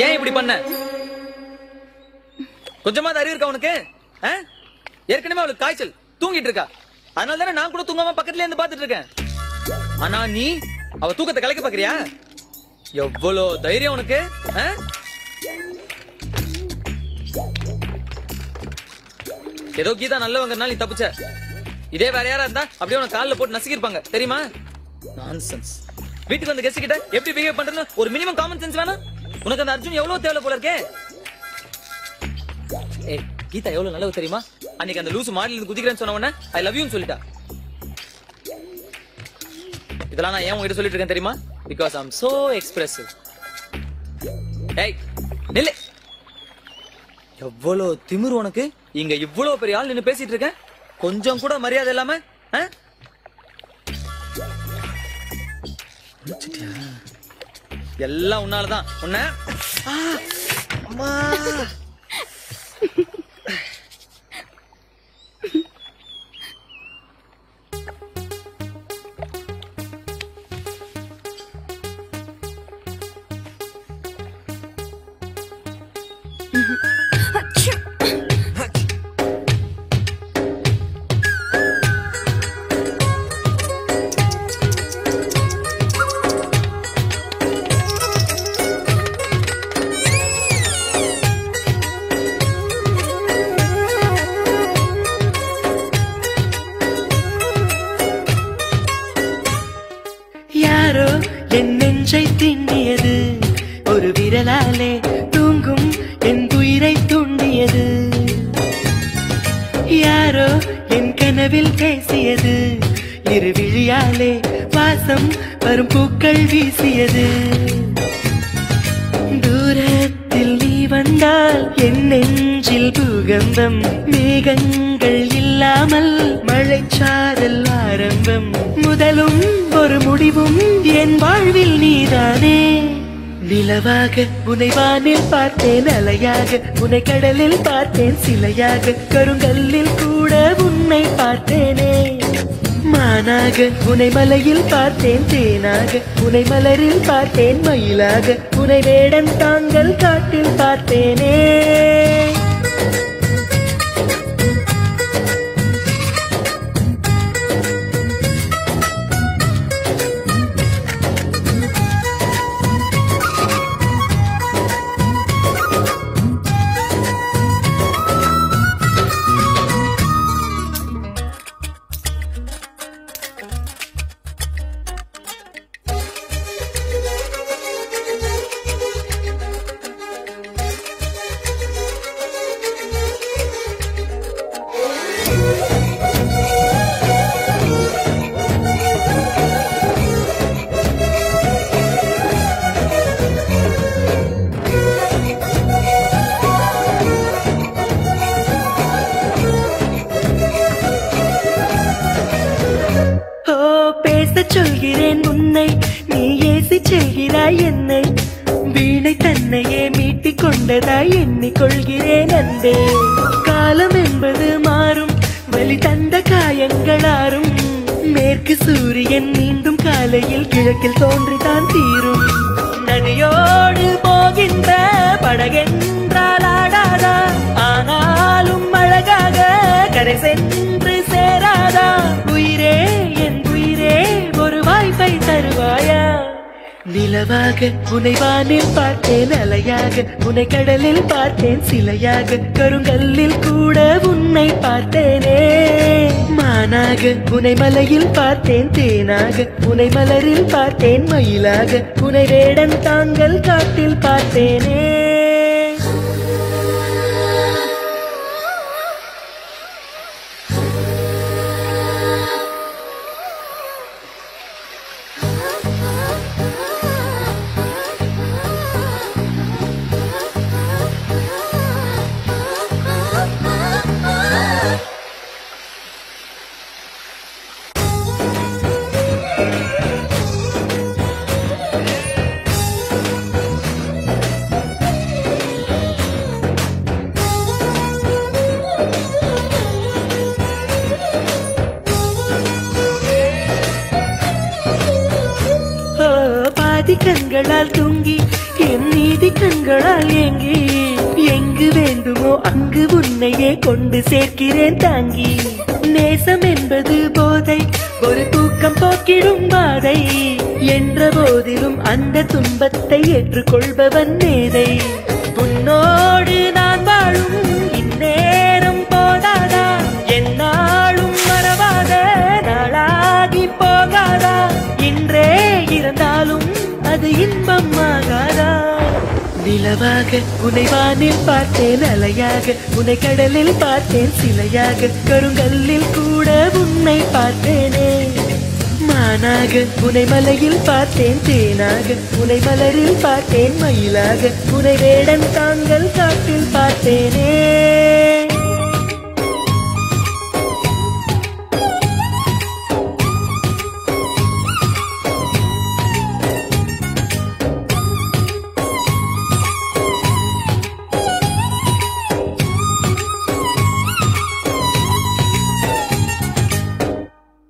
ஏன் இப்படி பண்ண? கொஞ்சமாவது அறிவு இருக்கா உனக்கு? ஏற்கனவே அவளுக்கு காய்ச்சல், தூங்கிட்டு இருக்கா. அதனால தானே நான் கூட தூங்காம பக்கத்துல இருந்து பாத்துட்டு இருக்கேன். ஆனா நீ அவ தூக்கத்தை கலைக்க பாக்குறியா? எவ்வளவு தைரியம் உனக்கு? ஏதோ கீதா நல்லவங்கனால நீ தப்பிச்ச. இதே வேற யாரா இருந்தா அப்படியே உனக்கு கால்ல போட்டு நசுக்கிருப்பாங்க, தெரியுமா? நான்சென்ஸ். வீட்டுக்கு வந்து கெஸ்ட் கிட்ட எப்படி பிஹேவ் பண்றதுன்னு ஒரு மினிமம் காமன் சென்ஸ் வேணா? உனக்கு அந்த அர்ஜுன் எவ்வளவு தேவை போல இருக்கே. ஏய், கீதா எவ்வளவு நல்லது தெரியுமா? அன்னைக்கு அந்த லூசு மாடில இருந்து குதிக்கிறேன்னு சொன்ன உடனே ஐ லவ் யூன்னு சொல்லிட்டா. இதெல்லாம் நான் ஏன் உங்ககிட்ட சொல்லிட்டு இருக்கேன் தெரியுமா? Because I am so expressive. ஏய் நில்லு. எவ்வளவு திமிரு உனக்கு? இங்க இவ்வளவு பெரிய ஆள் நின்னு பேசிட்டு இருக்கேன், கொஞ்சம் கூட மரியாதை இல்லாம. எல்லாம் உன்னாலதான். உன்ன அம்மா ஒரு விரலாலே தூங்கும் என் உயிரை தூண்டியது. யாரோ என் கனவில் பேசியது, இரு விழியாலே வாசம் வரும் பூக்கள் வீசியது. தூரத்தில் நீ வந்தால் என் நெஞ்சில் பூகம்பம், மேகங்கள் இல்லாமல் மழைச்சாரல் ஆரம்பம். முதலும் ஒரு முடிவும் என் வாழ்வில் நீதானே. நிலவாக உன்னை வானில் பார்த்தேன், அலையாக உன்னை கடலில் பார்த்தேன், சிலையாக கருங்கல்லில் கூட உன்னை பார்த்தேனே. மானாக உன்னை மலையில் பார்த்தேன், தேனாக உன்னை மலரில் பார்த்தேன், மயிலாக உன்னை வேடன் தாங்கள் காட்டில் பார்த்தேனே. சொல்கிறேன் உன்னை, நீ ஏசி செல்கிறாய் என்னை. வீணை தன்னையே மீட்டிக் கொண்டதாய் எண்ணிக்கொள்கிறேன் அன்பே. காலம் என்பது மாறும், வலி தந்த காயங்களாரும். மேற்கு சூரியன் மீண்டும் காலையில் கிழக்கில் தோன்றிதான் தீரும். நதியோடு போகின்ற படகென்றால் ஆடாதா, ஆனாலும் அழகாக கரை சென்று சேராதா. உயிரே என் உயிரே ஒரு வாய்ப்பை தருவாயா. நிலவாக உன்னை வானில் பார்த்தேன், அலையாக உன்னை கடலில் பார்த்தேன், சிலையாக கருங்கல்லில் கூட உன்னை பார்த்தேனே. மானாக உன்னை மலையில் பார்த்தேன், தேனாக உன்னை மலரில் பார்த்தேன், மயிலாக உன்னை வேடன் தாங்கள் காட்டில் பார்த்தேனே. கண்களால் தூங்கி என் நீதி கண்கள் உங்களால் ஏங்கி எங்கு வேண்டுமோ அங்கு உன்னையே கொண்டு சேர்க்கிறேன் தாங்கி. நேசம் என்பது போதை, ஒரு தூக்கம் போக்கிடும் பாதை என்ற போதிலும் அந்த துன்பத்தை ஏற்றுக்கொள்பவன் மேதை. உன்னோடு நான் வாழும் இந்நேரம் போதாதா, என்னாலும் மறவாத நாளாகி போகாதா, இன்றே இருந்தாலும் அது இன்பம் ஆகாதா. நிலவாக உன்னை வானில் பார்த்தேன், அலையாக உன்னை கடலில் பார்த்தேன், சிலையாக கருங்கல்லில் கூட உன்னை பார்த்தேனே. மானாக உன்னை மலையில் பார்த்தேன், தேனாக உன்னை மலரில் பார்த்தேன், மயிலாக உன்னை வேடன் தாங்கள் காட்டில் பார்த்தேனே.